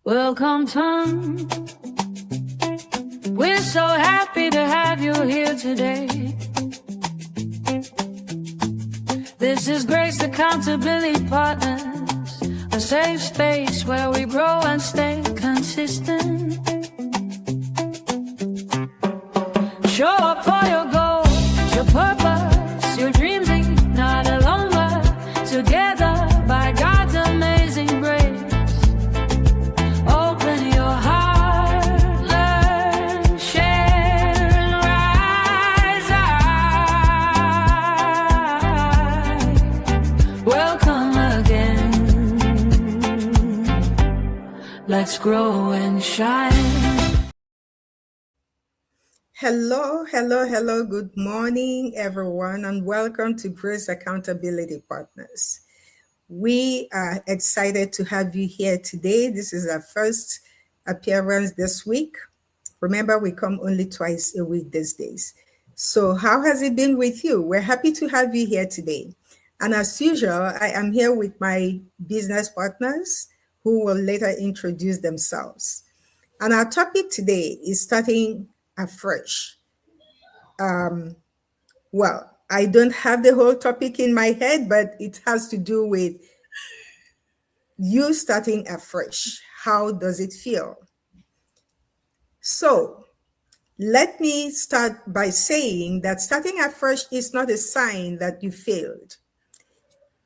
Welcome, Tom. We're so happy to have you here today. This is Grace Accountability Partners, a safe space where we grow and stay consistent. Show up for your goals, your purpose, your dreams, not alone, but together by God's amazing grace. Open your heart, learn, share, and rise high. Welcome again. Let's grow and shine. Hello. Good morning, everyone, and welcome to Grace Accountability Partners. We are excited to have you here today. This is our first appearance this week. Remember, we come only twice a week these days. So how has it been with you? We're happy to have you here today. And as usual, I am here with my business partners who will later introduce themselves. And our topic today is starting afresh. Well, I don't have the whole topic in my head, but it has to do with you starting afresh. How does it feel? So let me start by saying that starting afresh is not a sign that you failed.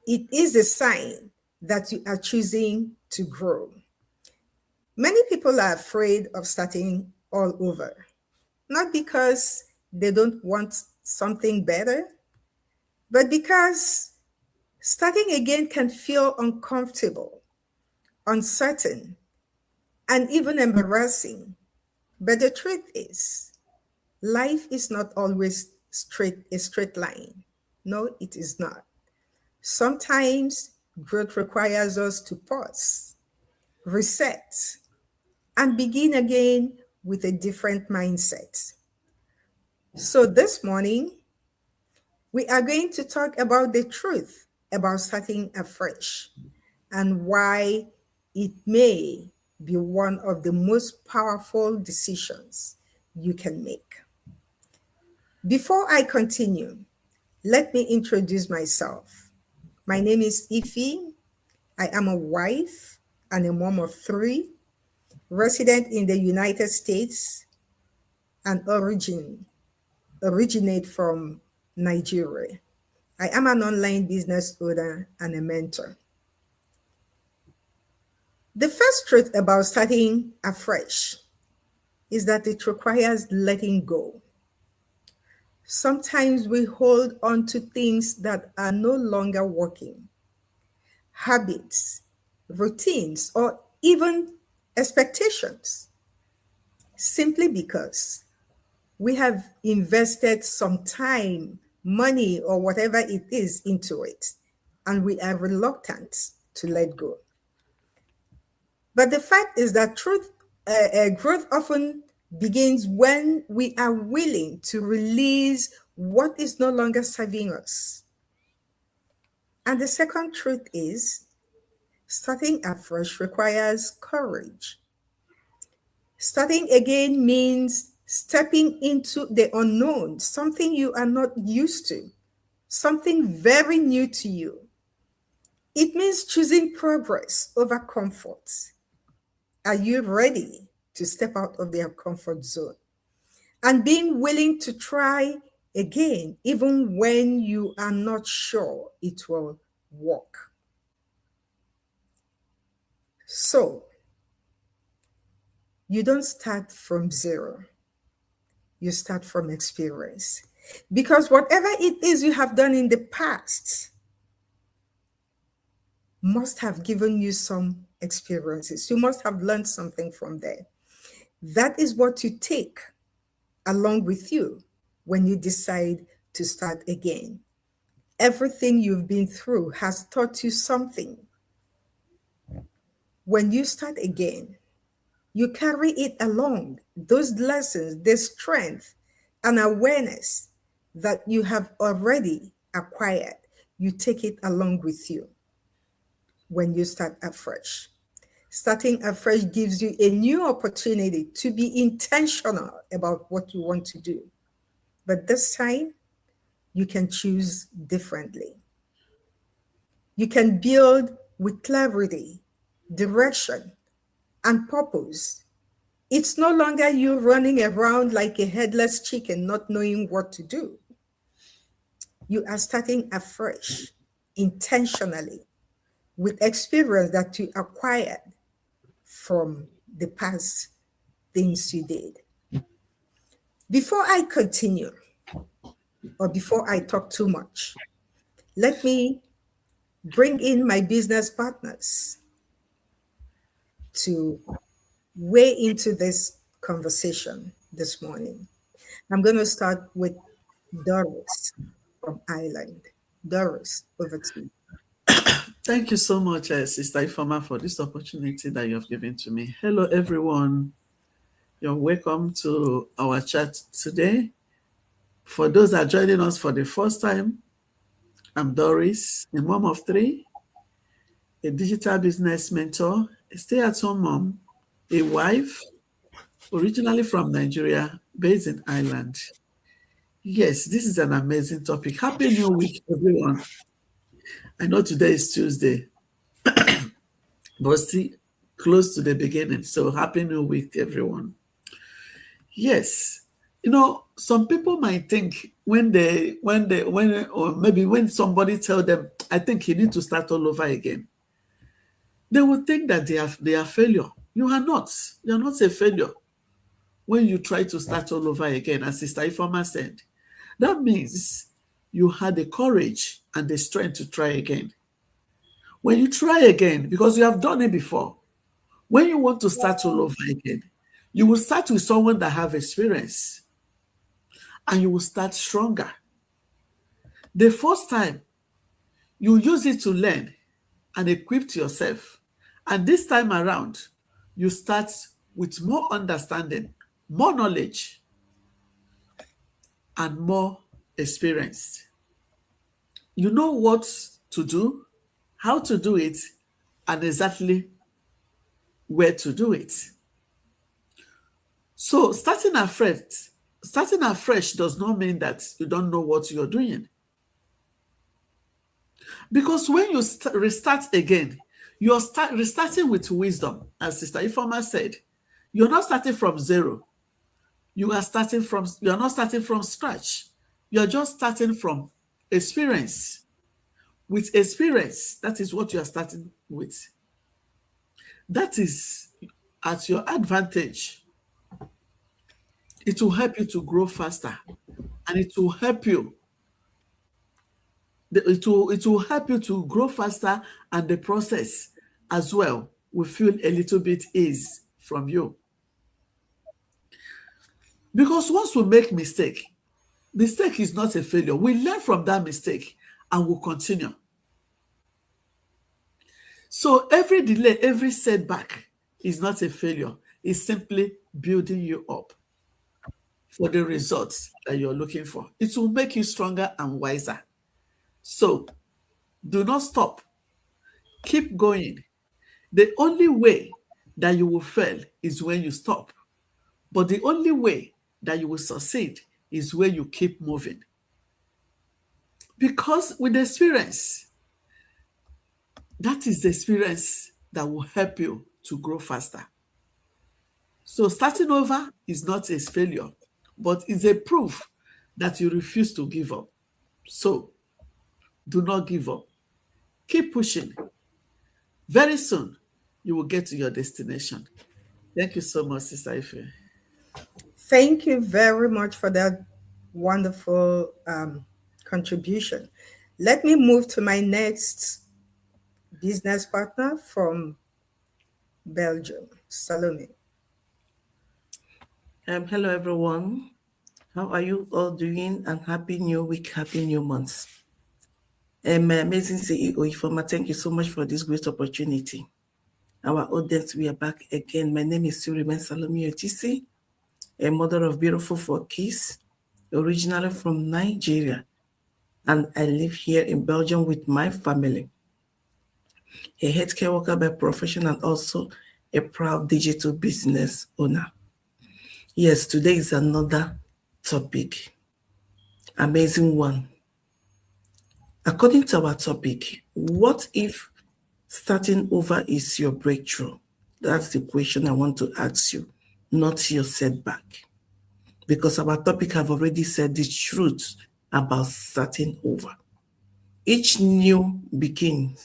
It is a sign that you are choosing to grow. Many people are afraid of starting all over, not because they don't want something better, but because starting again can feel uncomfortable, uncertain, and even embarrassing. But the truth is, life is not always a straight line. No, it is not. Sometimes growth requires us to pause, reset, and begin again with a different mindset. So this morning, we are going to talk about the truth about starting afresh and why it may be one of the most powerful decisions you can make. Before I continue, let me introduce myself. My name is Ify. I am a wife and a mom of 3, resident in the United States and originate from Nigeria. I am an online business owner and a mentor. The first truth about starting afresh is that it requires letting go. Sometimes we hold on to things that are no longer working, habits, routines, or even expectations, simply because we have invested some time, money, or whatever it is into it, and we are reluctant to let go. But the fact is that growth often begins when we are willing to release what is no longer serving us. And the second truth is starting afresh requires courage. Starting again means stepping into the unknown, something you are not used to, something very new to you. It means choosing progress over comfort. Are you ready to step out of their comfort zone? And being willing to try again, even when you are not sure it will work. So, you don't start from zero. You start from experience. Because whatever it is you have done in the past must have given you some experiences. You must have learned something from there. That is what you take along with you when you decide to start again. Everything you've been through has taught you something. When you start again, you carry it along, those lessons, the strength and awareness that you have already acquired. You take it along with you when you start afresh. Starting afresh gives you a new opportunity to be intentional about what you want to do. But this time, you can choose differently. You can build with clarity, direction, and purpose. It's no longer you running around like a headless chicken, not knowing what to do. You are starting afresh, intentionally, with experience that you acquired from the past things you did. Before I continue, or before I talk too much, let me bring in my business partners to weigh into this conversation this morning. I'm going to start with Doris from Ireland. Doris, over to you. Thank you so much, Sister Ifoma, for this opportunity that you have given to me. Hello, everyone. You're welcome to our chat today. For those that are joining us for the first time, I'm Doris, a mom of three, a digital business mentor, a stay-at-home mom, a wife, originally from Nigeria, based in Ireland. Yes, this is an amazing topic. Happy New Week, everyone. I know today is Tuesday, but still close to the beginning. So happy New Week, everyone. Yes, some people might think or maybe when somebody tell them, I think you need to start all over again, they will think that they are failure. You are not. You are not a failure when you try to start all over again, as Sister Ifoma said. That means you had the courage and the strength to try again. When you try again, because you have done it before, when you want to start all over again, you will start with someone that have experience and you will start stronger. The first time, you use it to learn and equip yourself. And this time around, you start with more understanding, more knowledge, and more experience. You know what to do, how to do it, and exactly where to do it. So starting afresh does not mean that you don't know what you're doing. Because when you restart again, you're restarting with wisdom, as Sister Ifoma said. You're not starting from zero. You're not starting from scratch. You're just starting from experience. With experience, that is what you are starting with. That is at your advantage. It will help you to grow faster, and it will help you. It will help you to grow faster, and the process as well will feel a little bit ease from you. Because once we make mistake is not a failure. We learn from that mistake and we'll continue. So every delay, every setback is not a failure. It's simply building you up for the results that you're looking for. It will make you stronger and wiser. So do not stop. Keep going. The only way that you will fail is when you stop. But the only way that you will succeed is where you keep moving. Because with experience, that is the experience that will help you to grow faster. So starting over is not a failure, but it's a proof that you refuse to give up. So do not give up. Keep pushing. Very soon, you will get to your destination. Thank you so much, Sister Ife. Thank you very much for that wonderful contribution. Let me move to my next business partner from Belgium, Salome. Hello, everyone. How are you all doing? And happy new week, happy new month. My amazing CEO Ifoma, thank you so much for this great opportunity. Our audience, we are back again. My name is Surimen Salome Otisi, a mother of beautiful 4 kids, originally from Nigeria, and I live here in Belgium with my family. a healthcare worker by profession, and also a proud digital business owner. Yes, today is another topic. Amazing one. According to our topic, what if starting over is your breakthrough? That's the question I want to ask you, not your setback. Because our topic have already said the truth about starting over. Each new beginning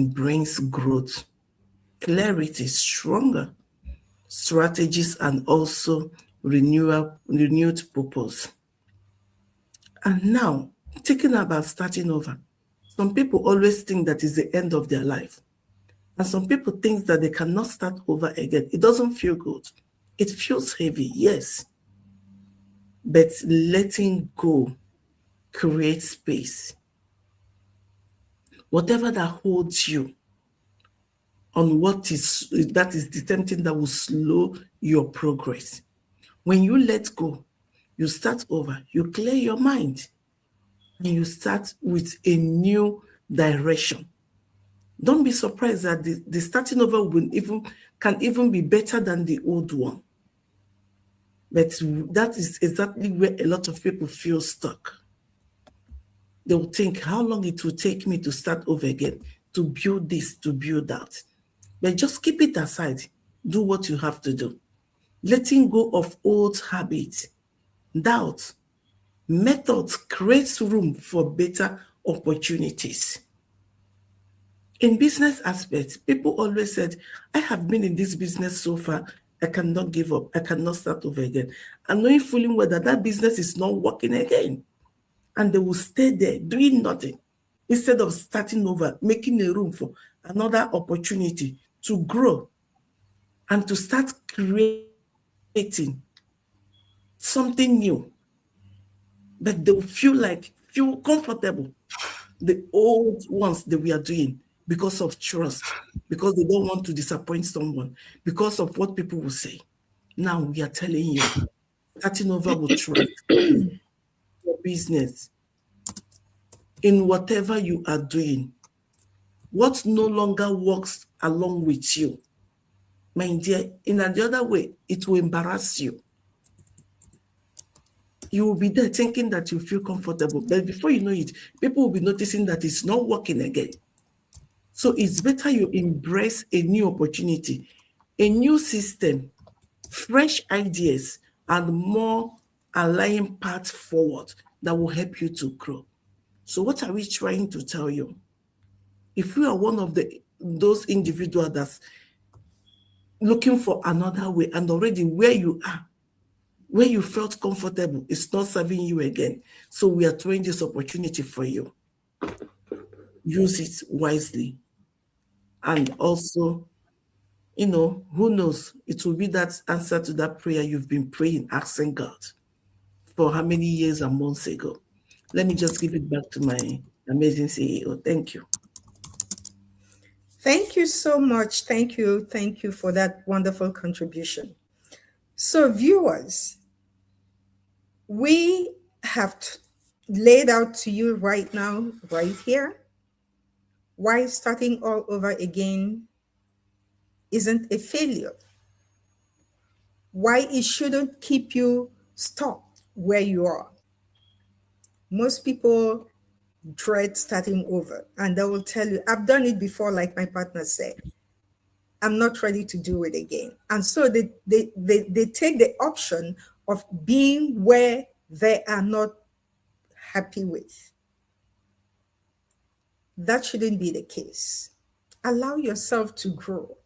brings growth, clarity, stronger strategies, and also renewed purpose. And now, thinking about starting over, some people always think that is the end of their life. And some people think that they cannot start over again. It doesn't feel good. It feels heavy, yes. But letting go creates space. Whatever that holds you on that is the same thing that will slow your progress. When you let go, you start over, you clear your mind, and you start with a new direction. Don't be surprised that the starting over can even be better than the old one. But that is exactly where a lot of people feel stuck. They will think how long it will take me to start over again, to build this, to build that. But just keep it aside. Do what you have to do. Letting go of old habits, doubt, methods creates room for better opportunities. In business aspects, people always said, I have been in this business so far, I cannot give up, I cannot start over again. And knowing fully well that business is not working again. And they will stay there doing nothing instead of starting over, making a room for another opportunity to grow and to start creating something new. But they will feel comfortable, the old ones that we are doing, because of trust, because they don't want to disappoint someone, because of what people will say. Now we are telling you, starting over with trust in your business, in whatever you are doing. What no longer works along with you, my dear, in another way, it will embarrass you. You will be there thinking that you feel comfortable, but before you know it, people will be noticing that it's not working again. So it's better you embrace a new opportunity, a new system, fresh ideas, and more aligned path forward that will help you to grow. So what are we trying to tell you? If you are one of those individuals that's looking for another way, and already where you are, where you felt comfortable, it's not serving you again. So we are throwing this opportunity for you. Use it wisely. And also, who knows, it will be that answer to that prayer you've been praying, asking God for how many years and months ago. Let me just give it back to my amazing CEO. Thank you. Thank you so much. Thank you. Thank you for that wonderful contribution. So, viewers, we have laid out to you right now, right here, why starting all over again isn't a failure. Why it shouldn't keep you stuck where you are. Most people dread starting over, and they will tell you, I've done it before, like my partner said. I'm not ready to do it again. And so they take the option of being where they are not happy with. That shouldn't be the case. Allow yourself to grow.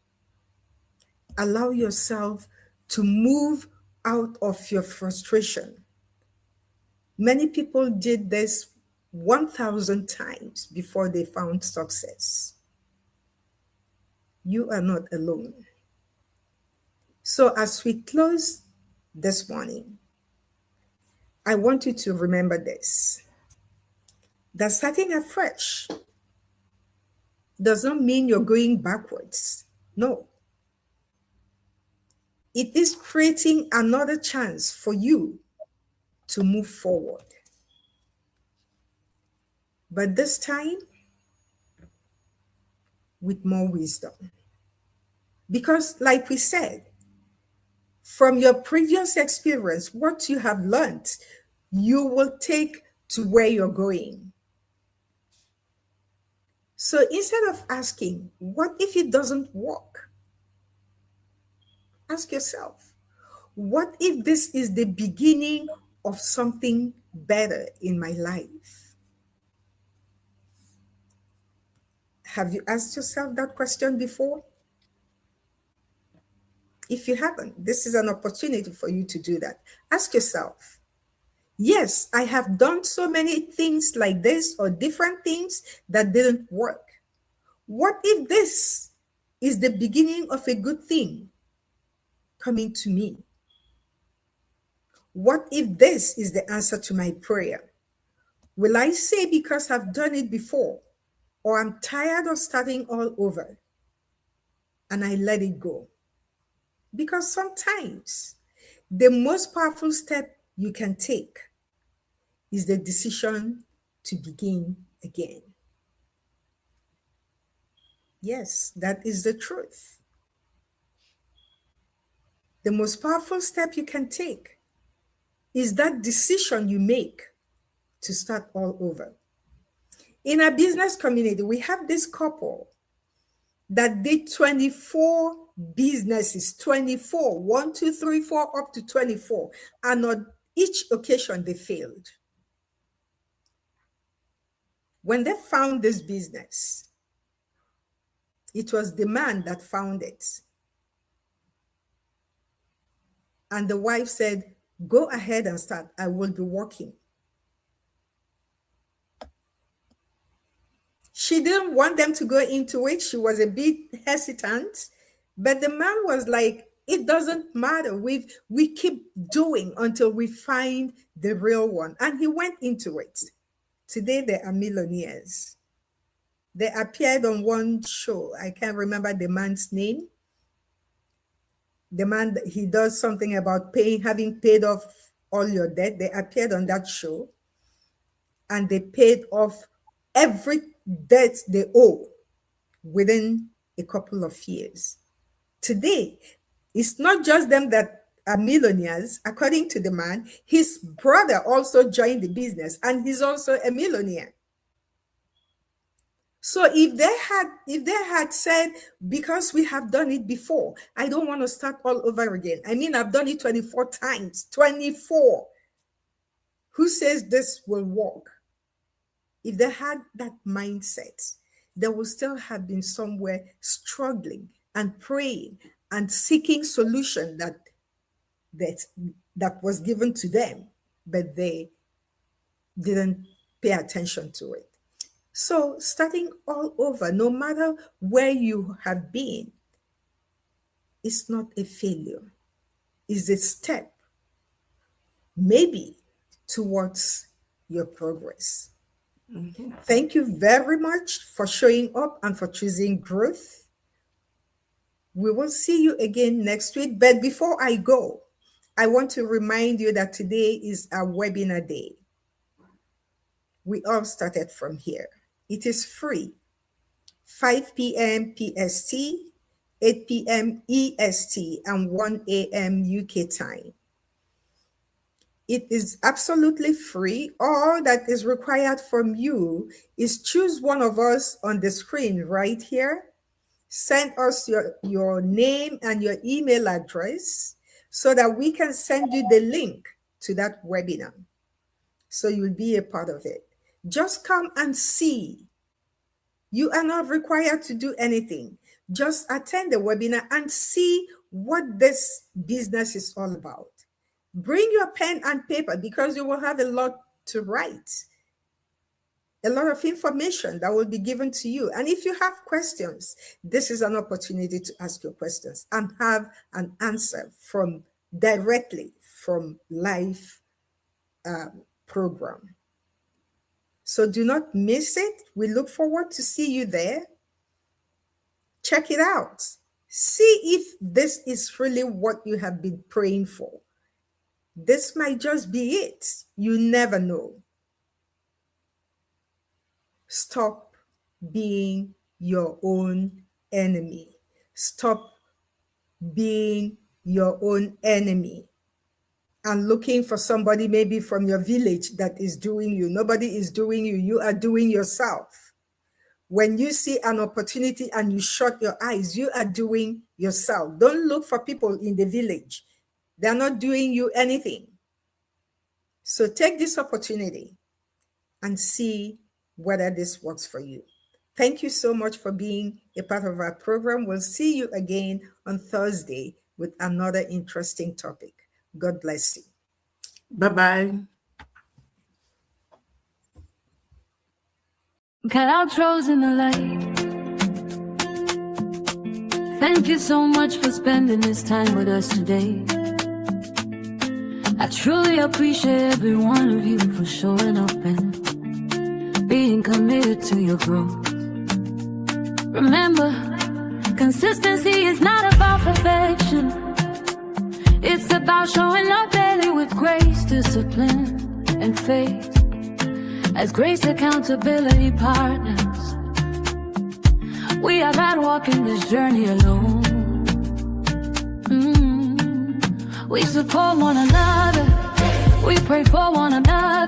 Allow yourself to move out of your frustration. Many people did this 1,000 times before they found success. You are not alone. So as we close this morning, I want you to remember this, that starting afresh does not mean you're going backwards. No. It is creating another chance for you to move forward. But this time, with more wisdom. Because, like we said, from your previous experience, what you have learned, you will take to where you're going. So instead of asking, what if it doesn't work? Ask yourself, what if this is the beginning of something better in my life? Have you asked yourself that question before? If you haven't, this is an opportunity for you to do that. Ask yourself, yes, I have done so many things like this or different things that didn't work. What if this is the beginning of a good thing coming to me? What if this is the answer to my prayer? Will I say because I've done it before, or I'm tired of starting all over and I let it go? Because sometimes the most powerful step you can take is the decision to begin again. Yes, that is the truth. The most powerful step you can take is that decision you make to start all over. In our business community, we have this couple that did 24 businesses, 24, 1, 2, 3, 4, up to 24. And on each occasion, they failed. When they found this business, it was the man that found it. And the wife said, go ahead and start. I will be working. She didn't want them to go into it. She was a bit hesitant. But the man was like, it doesn't matter. We keep doing until we find the real one. And he went into it. Today, they are millionaires. They appeared on one show. I can't remember the man's name. The man, he does something about having paid off all your debt. They appeared on that show and they paid off every debt they owe within a couple of years. Today, it's not just them that are millionaires. According to the man, his brother also joined the business and he's also a millionaire. So if they had said, because we have done it before, I don't want to start all over again. I mean, I've done it 24 times, 24. Who says this will work? If they had that mindset, they would still have been somewhere struggling and praying and seeking solution that was given to them, but they didn't pay attention to it. So starting all over, no matter where you have been, it's not a failure. It's a step, maybe, towards your progress. Mm-hmm. Thank you very much for showing up and for choosing growth. We will see you again next week. But before I go, I want to remind you that today is our webinar day. We all started from here. It is free. 5 p.m. PST, 8 p.m. EST, and 1 a.m. UK time. It is absolutely free. All that is required from you is choose one of us on the screen right here. Send us your name and your email address so that we can send you the link to that webinar. So you'll be a part of it. Just come and see. You are not required to do anything. Just attend the webinar and see what this business is all about. Bring your pen and paper because you will have a lot to write, a lot of information that will be given to you. And if you have questions, this is an opportunity to ask your questions and have an answer directly from live program. So do not miss it. We look forward to see you there. Check it out. See if this is really what you have been praying for. This might just be it. You never know. Stop being your own enemy. Stop being your own enemy and looking for somebody maybe from your village that is doing you. Nobody is doing you. You are doing yourself. When you see an opportunity and you shut your eyes, you are doing yourself. Don't look for people in the village. They're not doing you anything. So take this opportunity and see whether this works for you. Thank you so much for being a part of our program. We'll see you again on Thursday with another interesting topic. God bless you. Bye-bye. Cut outros in the light. Thank you so much for spending this time with us today. I truly appreciate every one of you for showing up and being committed to your growth. Remember, consistency is not about perfection. It's about showing up daily with grace, discipline, and faith. As grace accountability partners, we are not walking this journey alone. We support one another, we pray for one another.